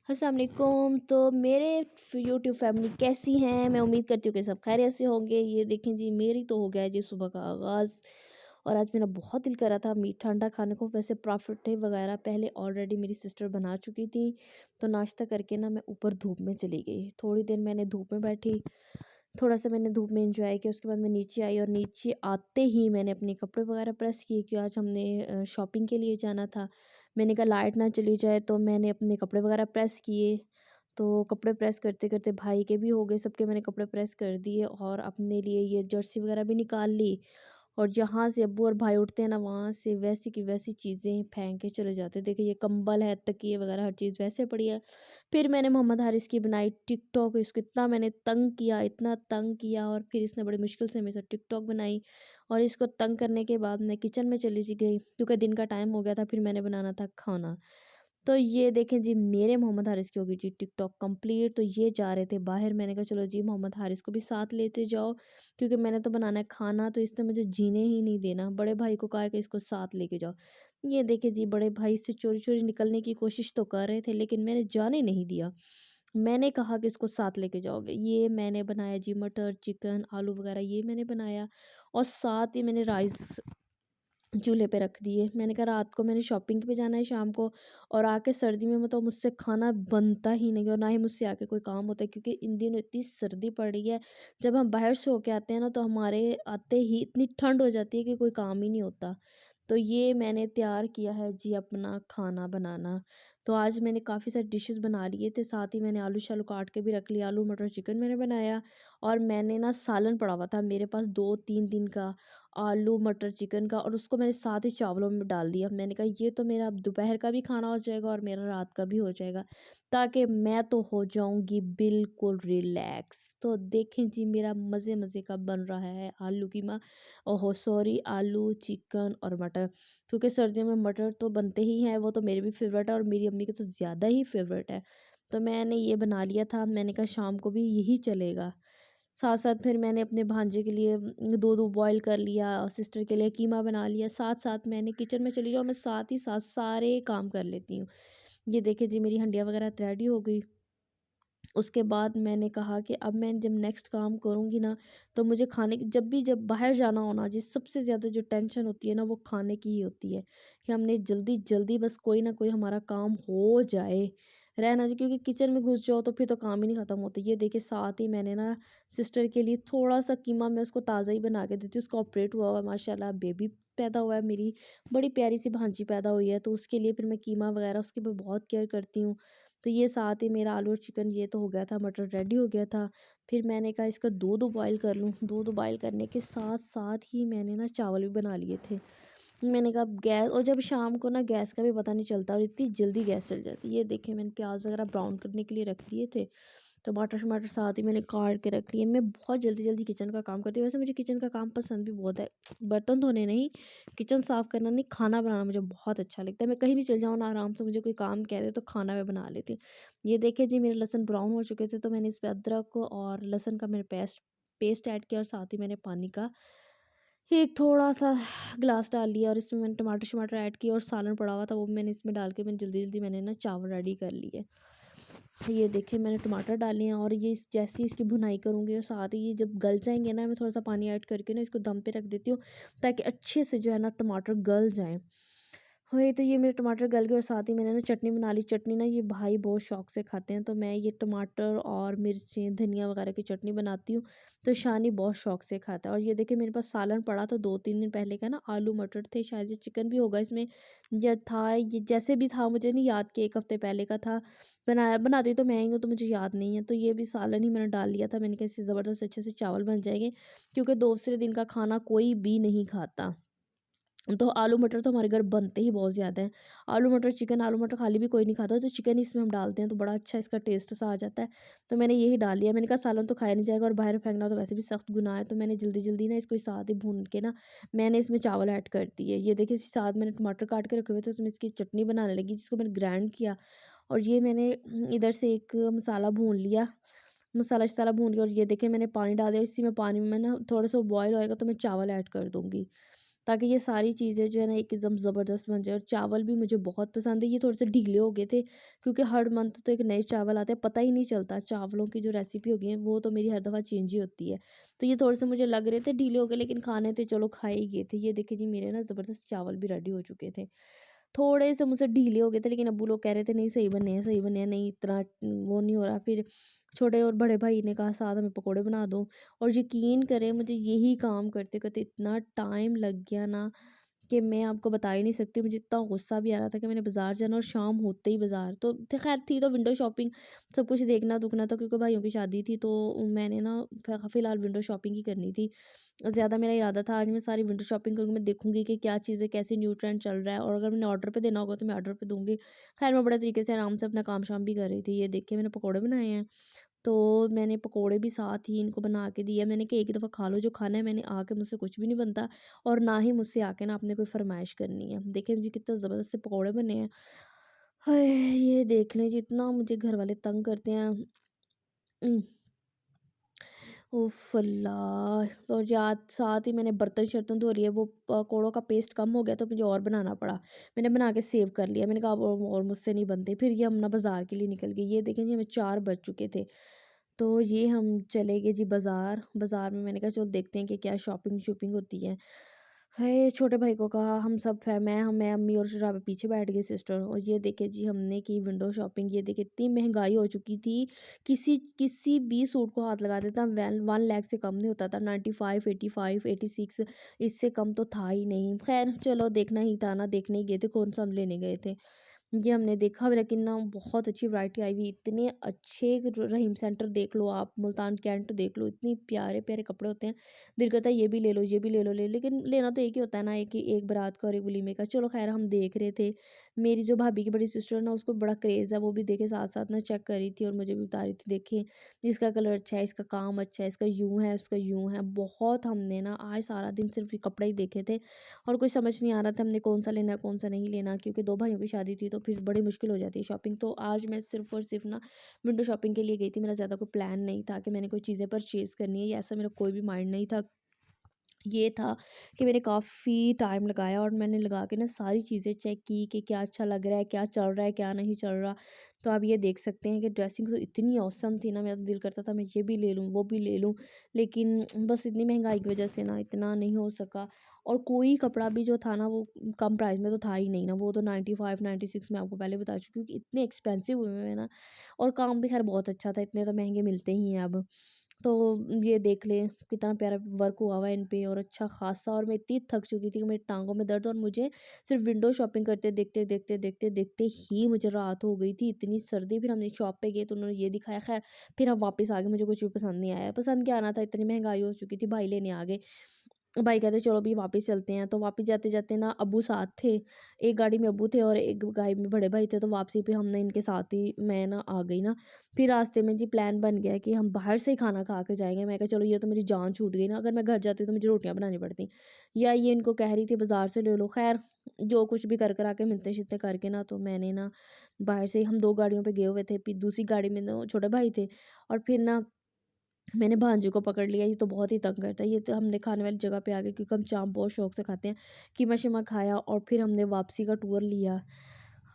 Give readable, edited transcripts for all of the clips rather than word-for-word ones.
अस्सलाम वालेकुम। तो मेरे यूट्यूब फैमिली कैसी हैं? मैं उम्मीद करती हूँ कि सब खैरियत से होंगे। ये देखें जी, मेरी तो हो गया है जी सुबह का आगाज़। और आज मेरा बहुत दिल कर रहा था मीठा अंडा खाने को। वैसे पराठे वगैरह पहले ऑलरेडी मेरी सिस्टर बना चुकी थी। तो नाश्ता करके ना मैं ऊपर धूप में चली गई। थोड़ी देर मैंने धूप में बैठी, थोड़ा सा मैंने धूप में एंजॉय किया। उसके बाद मैं नीचे आई और नीचे आते ही मैंने अपने कपड़े वगैरह प्रेस किए कि आज हमने शॉपिंग के लिए जाना था। मैंने कहा लाइट ना चली जाए, तो मैंने अपने कपड़े वगैरह प्रेस किए। तो कपड़े प्रेस करते-करते भाई के भी हो गए, सबके मैंने कपड़े प्रेस कर दिए और अपने लिए ये जर्सी वगैरह भी निकाल ली। और जहाँ से अब्बू और भाई उठते हैं ना, वहाँ से वैसी की वैसी चीज़ें फेंक के चले जाते हैं। देखिए, ये कंबल है, तकिए वगैरह हर चीज़ वैसे पड़ी है। फिर मैंने मोहम्मद हारिस की बनाई टिकटॉक। इसको इतना मैंने तंग किया, इतना तंग किया, और फिर इसने बड़ी मुश्किल से मेरे साथ टिकटॉक बनाई। और इसको तंग करने के बाद मैं किचन में चली गई, क्योंकि दिन का टाइम हो गया था, फिर मैंने बनाना था खाना। तो ये देखें जी, मेरे मोहम्मद हारिस की होगी जी टिकटॉक कंप्लीट। तो ये जा रहे थे बाहर, मैंने कहा चलो जी मोहम्मद हारिस को भी साथ लेते जाओ, क्योंकि मैंने तो बनाना है खाना, तो इसने मुझे जीने ही नहीं देना। बड़े भाई को कहा है कि इसको साथ लेके जाओ। ये देखे जी, बड़े भाई इससे चोरी चोरी निकलने की कोशिश तो कर रहे थे, लेकिन मैंने जाने नहीं दिया। मैंने कहा कि इसको साथ लेके जाओगे। ये मैंने बनाया जी, मटर चिकन आलू वगैरह ये मैंने बनाया। और साथ ही मैंने राइस चूल्हे पे रख दिए। मैंने कहा रात को मैंने शॉपिंग पे जाना है शाम को, और आके सर्दी में मतलब मुझसे खाना बनता ही नहीं, और ना ही मुझसे आके कोई काम होता है, क्योंकि इन दिनों इतनी सर्दी पड़ रही है। जब हम बाहर से होके आते हैं ना, तो हमारे आते ही इतनी ठंड हो जाती है कि कोई काम ही नहीं होता। तो ये मैंने तैयार किया है जी अपना खाना बनाना। तो आज मैंने काफ़ी सारे डिशेज़ बना लिए थे, साथ ही मैंने आलू-शालू काट के भी रख लिया। आलू मटर चिकन मैंने बनाया, और मैंने ना सालन पड़ा हुआ था मेरे पास 2-3 दिन का, आलू मटर चिकन का, और उसको मैंने साथ ही चावलों में डाल दिया। मैंने कहा ये तो मेरा अब दोपहर का भी खाना हो जाएगा और मेरा रात का भी हो जाएगा, ताकि मैं तो हो जाऊँगी बिल्कुल रिलैक्स। तो देखें जी, मेरा मज़े-मज़े का बन रहा है आलू कीमा, ओहो सॉरी, आलू, चिकन और मटर। क्योंकि सर्दियों में मटर तो बनते ही हैं, वो तो मेरे भी फ़ेवरेट है और मेरी अम्मी के तो ज़्यादा ही फ़ेवरेट है। तो मैंने ये बना लिया था, मैंने कहा शाम को भी यही चलेगा। साथ-साथ फिर मैंने अपने भांजे के लिए दूध बॉयल कर लिया, और सिस्टर के लिए कीमा बना लिया। साथ-साथ मैंने किचन में चली जाऊँ, मैं साथ ही साथ सारे काम कर लेती हूँ। ये देखिए जी, मेरी हंडिया वगैरह रेडी हो गई। उसके बाद मैंने कहा कि अब मैं जब नेक्स्ट काम करूँगी ना, तो मुझे खाने की जब बाहर जाना हो ना जी, सबसे ज़्यादा जो टेंशन होती है ना, वो खाने की ही होती है, कि हमने जल्दी-जल्दी बस कोई ना कोई हमारा काम हो जाए, रहना जी, क्योंकि किचन में घुस जाओ तो फिर तो काम ही नहीं ख़त्म होते। ये देखिए, साथ ही मैंने ना सिस्टर के लिए थोड़ा-सा कीमा मैं उसको ताज़ा ही बना के देती हूँ। उसका ऑपरेट हुआ हुआ है माशाल्लाह, बेबी पैदा हुआ है, मेरी बड़ी प्यारी-सी भांजी पैदा हुई है, तो उसके लिए फिर मैं कीमा वग़ैरह उसकी मैं बहुत केयर करती हूँ। तो ये साथ ही मेरा आलू और चिकन ये तो हो गया था, मटर रेडी हो गया था। फिर मैंने कहा इसका दूध उबॉयल कर लूँ। दूध उबॉयल करने के साथ-साथ ही मैंने ना चावल भी बना लिए थे। मैंने कहा अब गैस, और जब शाम को ना गैस का भी पता नहीं चलता, और इतनी जल्दी गैस चल जाती है। ये देखिए, मैंने प्याज़ वगैरह ब्राउन करने के लिए रख दिए थे। टमाटर-शमाटर साथ ही मैंने काट के रख लिए। मैं बहुत जल्दी-जल्दी किचन का काम करती हूँ। वैसे मुझे किचन का काम पसंद भी बहुत है। बर्तन धोने नहीं, किचन साफ़ करना नहीं, खाना बनाना मुझे बहुत अच्छा लगता है। मैं कहीं भी चल जाऊँ ना, आराम से मुझे कोई काम कह दे तो खाना मैं बना लेती हूँ। ये देखिए जी, मेरे लहसुन ब्राउन हो चुके थे, तो मैंने इसमें अदरक और लहसुन का मैंने पेस्ट पेस्ट ऐड किया, और साथ ही मैंने पानी का एक थोड़ा-सा ग्लास डाल लिया, और इसमें मैंने टमाटर-शमाटर ऐड किए, और सालन पड़ा हुआ था वो भी मैंने इसमें डाल के मैंने जल्दी-जल्दी मैंने ना चावल रेडी कर लिए। ये देखिए, मैंने टमाटर डाले हैं, और ये जैसे ही इसकी भुनाई करूँगी, और साथ ही ये जब गल जाएँगे ना, मैं थोड़ा-सा पानी ऐड करके ना इसको दम पे रख देती हूँ, ताकि अच्छे से जो है ना टमाटर गल जाएँ। वही तो, ये मेरे टमाटर गल गए, और साथ ही मैंने ना चटनी बना ली। चटनी ना ये भाई बहुत शौक से खाते हैं, तो मैं ये टमाटर और मिर्चें, धनिया वगैरह की चटनी बनाती हूँ, तो शानी बहुत शौक से खाता है। और ये देखिए, मेरे पास सालन पड़ा था 2-3 दिन पहले का ना, आलू मटर थे, शायद ये चिकन भी होगा इसमें, या था ये जैसे भी था, मुझे नहीं याद कि 1 हफ्ते पहले का था। बनाती तो मैं ही हूँ, तो मुझे याद नहीं है। तो ये भी सालन ही मैंने डाल लिया था। मैंने कहा इससे ज़बरदस्त अच्छे से चावल बन जाएँगे, क्योंकि दूसरे दिन का खाना कोई भी नहीं खाता। तो आलू मटर तो हमारे घर बनते ही बहुत ज़्यादा हैं। आलू मटर चिकन, आलू मटर खाली भी कोई नहीं खाता, तो चिकन इसमें हम डालते हैं, तो बड़ा अच्छा इसका टेस्ट सा आ जाता है। तो मैंने यही डाल लिया। मैंने कहा सालन तो खाया नहीं जाएगा, और बाहर फेंकना तो वैसे भी सख्त गुनाह है, तो मैंने जल्दी-जल्दी ना इसको साथ ही भून के ना मैंने इसमें चावल ऐड कर दिए। ये देखिए, इसी साथ मैंने टमाटर काट के रखे हुए थे, उसमें इसकी चटनी बनाने लगी, जिसको मैंने ग्राइंड किया। और ये मैंने इधर से एक मसाला भून लिया, मसाला-वसाला भून लिया, और ये देखिए मैंने पानी डाल दिया। इसी में पानी में ना थोड़ा-सा बॉयल होएगा, तो मैं चावल ऐड कर दूँगी। ताकि ये सारी चीज़ें जो है ना एकदम ज़बरदस्त बन जाए। और चावल भी मुझे बहुत पसंद है, ये थोड़े से ढीले हो गए थे क्योंकि हर मंथ तो एक नए चावल आते हैं, पता ही नहीं चलता चावलों की जो रेसिपी होगी है वो तो मेरी हर दफ़ा चेंज ही होती है। तो ये थोड़े से मुझे लग रहे थे ढीले हो गए, लेकिन खाने थे, चलो खा ही गए थे। ये देखिए जी मेरे ना ज़बरदस्त चावल भी रेडी हो चुके थे। थोड़े से मुझसे ढीले हो गए थे, लेकिन अब्बू लोग कह रहे थे नहीं सही बने हैं, सही बने हैं, नहीं इतना वो नहीं हो रहा। फिर छोटे और बड़े भाई ने कहा साथ हमें पकोड़े बना दो, और यकीन करें मुझे यही काम करते-करते इतना टाइम लग गया ना कि मैं आपको बता ही नहीं सकती। मुझे इतना गुस्सा भी आ रहा था कि मैंने बाज़ार जाना, और शाम होते ही बाज़ार तो खैर थी तो विंडो शॉपिंग, सब कुछ देखना-दुखना था क्योंकि भाइयों की शादी थी, तो मैंने ना फ़िलहाल विंडो शॉपिंग ही करनी थी। ज़्यादा मेरा इरादा था आज मैं सारी विंडो शॉपिंग करूँगी, मैं देखूँगी कि क्या चीज़ें कैसे न्यू ट्रेंड चल रहा है, और अगर मैंने ऑर्डर पे देना होगा तो मैं ऑर्डर पे दूँगी। खैर मैं बड़े तरीके से आराम से अपना काम-शाम भी कर रही थी। ये देखिए मैंने पकौड़े बनाए हैं, तो मैंने पकोड़े भी साथ ही इनको बना के दिए। मैंने कहा एक ही दफ़ा खा लो जो खाना है, मैंने आके मुझसे कुछ भी नहीं बनता, और ना ही मुझसे आके ना आपने कोई फ़रमाइश करनी है। देखिए मुझे कितना ज़बरदस्त से पकोड़े बने हैं। हाय! ये देख लें जितना मुझे घर वाले तंग करते हैं। उम, उफ़ अल्लाह! और साथ ही मैंने बर्तन-शर्तन धो लिए, वो पकोड़ों का पेस्ट कम हो गया तो मुझे और बनाना पड़ा। मैंने बना के सेव कर लिया। मैंने कहा अब और मुझसे नहीं बनते। फिर ये हम ना बाज़ार के लिए निकल गए। ये देखें जी हमें 4 बज चुके थे। तो ये हम चले गए जी बाज़ार। बाज़ार में मैंने कहा चलो देखते हैं कि क्या शॉपिंग-शूपिंग होती है। हाय! छोटे भाई को कहा, हम सब फ मैं, अम्मी और शराबा पीछे बैठ गई सिस्टर, और ये देखिए जी हमने की विंडो शॉपिंग। ये देखिए इतनी महँगाई हो चुकी थी, किसी किसी भी सूट को हाथ लगा देता वेल 1 लाख से कम नहीं होता था। 95, 85, 86 इससे कम तो था ही नहीं। ख़ैर चलो देखना ही था ना, देखने ही गए थे, कौन-सा हम लेने गए थे। ये हमने देखा भी, लेकिन ना बहुत अच्छी वैरायटी आई हुई, इतने अच्छे रहीम सेंटर देख लो आप, मुल्तान कैंट देख लो, इतनी प्यारे-प्यारे कपड़े होते हैं। दिल करता है ये भी ले लो, ये भी ले लो, लेकिन लेना तो एक ही होता है ना, एक बारात का और एक वलीमे का। चलो ख़ैर हम देख रहे थे। मेरी जो भाभी की बड़ी सिस्टर है ना, उसको बड़ा क्रेज़ है, वो भी देखे साथ-साथ ना चेक कर रही थी और मुझे भी बता रही थी, देखिए इसका कलर अच्छा है, इसका काम अच्छा है, इसका यूँ है, उसका यूँ है। बहुत हमने ना आज सारा दिन सिर्फ़ ये कपड़े ही देखे थे, और कुछ समझ नहीं आ रहा था हमने कौन-सा लेना है, कौन-सा नहीं लेना, क्योंकि 2 भाइयों की शादी थी तो फिर बड़ी मुश्किल हो जाती है शॉपिंग। तो आज मैं सिर्फ़ और सिर्फ़ ना विंडो शॉपिंग के लिए गई थी। मेरा ज़्यादा कोई प्लान नहीं था कि मैंने कोई चीज़ें परचेज़ करनी है, या ऐसा मेरा कोई भी माइंड नहीं था। ये था कि मैंने काफ़ी टाइम लगाया, और मैंने लगा के ना सारी चीज़ें चेक की कि क्या अच्छा लग रहा है, क्या चल रहा है, क्या नहीं चल रहा। तो आप ये देख सकते हैं कि ड्रेसिंग तो इतनी ऑसम थी ना, मेरा तो दिल करता था मैं ये भी ले लूँ, वो भी ले लूँ। लेकिन बस इतनी महँगाई की वज़ह से ना इतना नहीं हो सका, और कोई कपड़ा भी जो था ना वो कम प्राइस में तो था ही नहीं ना, वो तो 95, 96 मैं आपको पहले बता चुकी हूँ कि इतने एक्सपेंसिव हुए हुए हैं ना, और काम भी ख़ैर बहुत अच्छा था, इतने तो महँगे मिलते ही हैं अब। तो ये देख लें कितना प्यारा वर्क हुआ हुआ है इन पे, और अच्छा ख़ासा। और मैं इतनी थक चुकी थी कि मेरी टाँगों में दर्द, और मुझे सिर्फ़ विंडो शॉपिंग करते देखते ही मुझे रात हो गई थी, इतनी सर्दी। फिर हमने शॉप पे गए तो उन्होंने ये दिखाया, ख़ैर फिर हम वापस आ गए, मुझे कुछ भी पसंद नहीं आया। पसंद क्या आना था, इतनी महँगाई हो चुकी थी, भाई लेने आ गए। भाई कहते चलो अभी वापस चलते हैं, तो वापस जाते-जाते ना अब्बू साथ थे। एक गाड़ी में अब्बू थे और एक गाड़ी में बड़े भाई थे, तो वापसी पे हमने इनके साथ ही मैं ना आ गई ना। फिर रास्ते में जी प्लान बन गया कि हम बाहर से ही खाना खा के जाएँगे। मैं कहा चलो ये तो मेरी जान छूट गई ना, अगर मैं घर जाती तो मुझे रोटियाँ बनानी पड़ती। या ये इनको कह रही थी बाज़ार से ले लो। ख़ैर जो कुछ भी कर-करा के मिलते-शिलते करके ना, तो मैंने ना बाहर से ही, हम 2 गाड़ियों पे गए हुए थे। फिर दूसरी गाड़ी में ना छोटे भाई थे, और फिर ना मैंने भांजे को पकड़ लिया, ये तो बहुत ही तंग करता है। ये तो हमने खाने वाली जगह पे आ गए क्योंकि हम चाट बहुत शौक से खाते हैं। कीमा-शीमा खाया, और फिर हमने वापसी का टूर लिया।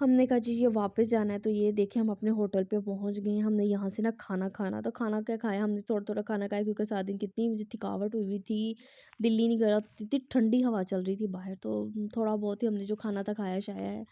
हमने कहा जी ये वापस जाना है, तो ये देखिए हम अपने होटल पे पहुँच गए हैं। हमने यहाँ से ना खाना खाना, तो खाना क्या खाया हमने, थोड़ा-थोड़ा खाना खाया क्योंकि सारा दिन कितनी मुझे थकावट हुई हुई थी। दिल ही नहीं कर रहा, इतनी ठंडी हवा चल रही थी बाहर, तो थोड़ा बहुत ही हमने जो खाना था खाया-शाया है।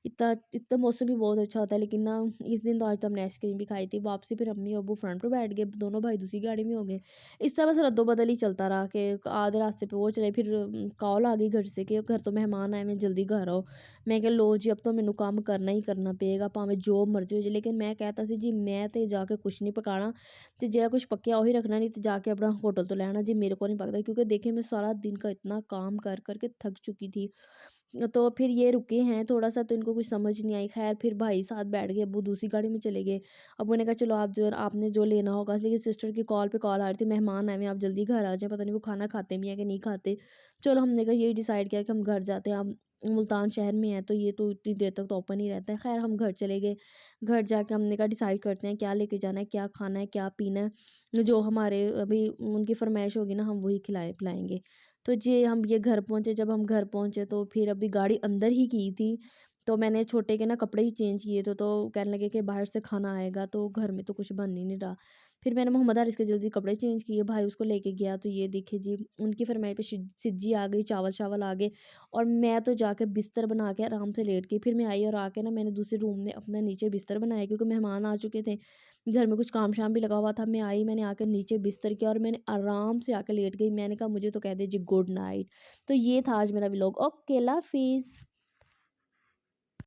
इतना इतना मौसम भी बहुत अच्छा होता है, लेकिन ना इस दिन तो आज तो हमने आइसक्रीम भी खाई थी। वापसी फिर अम्मी-अब्बू फ्रंट पे बैठ गए, दोनों भाई दूसरी गाड़ी में हो गए। इस तरह बस रद्दो-बदल ही चलता रहा कि आधे रास्ते पे वो चले, फिर कॉल आ गई घर से कि घर तो मेहमान आए हुए हैं, जल्दी घर आओ। मैं ਕਿਹਾ ਲਓ ਜੀ अब तो ਮੈਨੂੰ ਕੰਮ ਕਰਨਾ ਹੀ ਕਰਨਾ ਪਏਗਾ, ਭਾਵੇਂ ਜੋ ਮਰਜ਼ੀ ਹੋ ਜਾਏ। ਲੇਕਿਨ ਮੈਂ ਕਹਿਤਾ ਸੀ ਜੀ ਮੈਂ ਤੇ ਜਾ ਕੇ ਕੁਛ ਨਹੀਂ ਪਕਾਣਾ, ਤੇ ਜਿਹੜਾ ਕੁਛ पकिया वही रखना, नहीं तो जाके अपना होटल तो ले आना जी, मेरे को नहीं पकता। क्योंकि देखिए मैं सारा दिन का इतना काम कर के थक चुकी थी। तो फिर ये रुके हैं थोड़ा सा, तो इनको कुछ समझ नहीं आई। खैर फिर भाई साथ बैठ गए, अब्बू दूसरी गाड़ी में चले गए। अब्बू ने कहा चलो आप जो आपने जो लेना होगा, लेकिन सिस्टर की कॉल पे कॉल आ रही थी, मेहमान आए हुए हैं, आप जल्दी घर आ जाए, पता नहीं वो खाना खाते भी हैं कि नहीं खाते। चलो हमने कहा यही डिसाइड किया कि हम घर जाते हैं। हम मुल्तान शहर में हैं तो ये तो इतनी देर तक तो ओपन ही रहता है। ख़ैर हम घर चले गए। घर जाके हमने कहा डिसाइड करते हैं क्या लेके जाना है, क्या खाना है, क्या पीना है। जो हमारे अभी उनकी फ़रमाइश होगी ना, हम वही खिलाएँ पिलाएँगे। तो जी हम ये घर पहुँचे, जब हम घर पहुँचे तो फिर अभी गाड़ी अंदर ही की थी, तो मैंने छोटे के ना कपड़े ही चेंज किए थे, तो कहने लगे कि बाहर से खाना आएगा तो घर में तो कुछ बन ही नहीं रहा। फिर मैंने मोहम्मद हारिस के जल्दी कपड़े चेंज किए, भाई उसको लेके गया तो ये देखिए जी उनकी फरमाइश पे सिज्जी आ गई, चावल-शावल आ गए और मैं तो जाके बिस्तर बना के आराम से लेट गई। फिर मैं आई और आके ना मैंने दूसरे रूम में अपना नीचे बिस्तर बनाया क्योंकि मेहमान आ चुके थे। घर में कुछ काम-शाम भी लगा हुआ था। मैं आई, मैंने आके नीचे बिस्तर किया और मैंने आराम से आके लेट गई। मैंने कहा मुझे तो कह दे जी गुड नाइट। तो ये था आज मेरा व्लॉग। ओके, अल्लाह हाफ़िज़।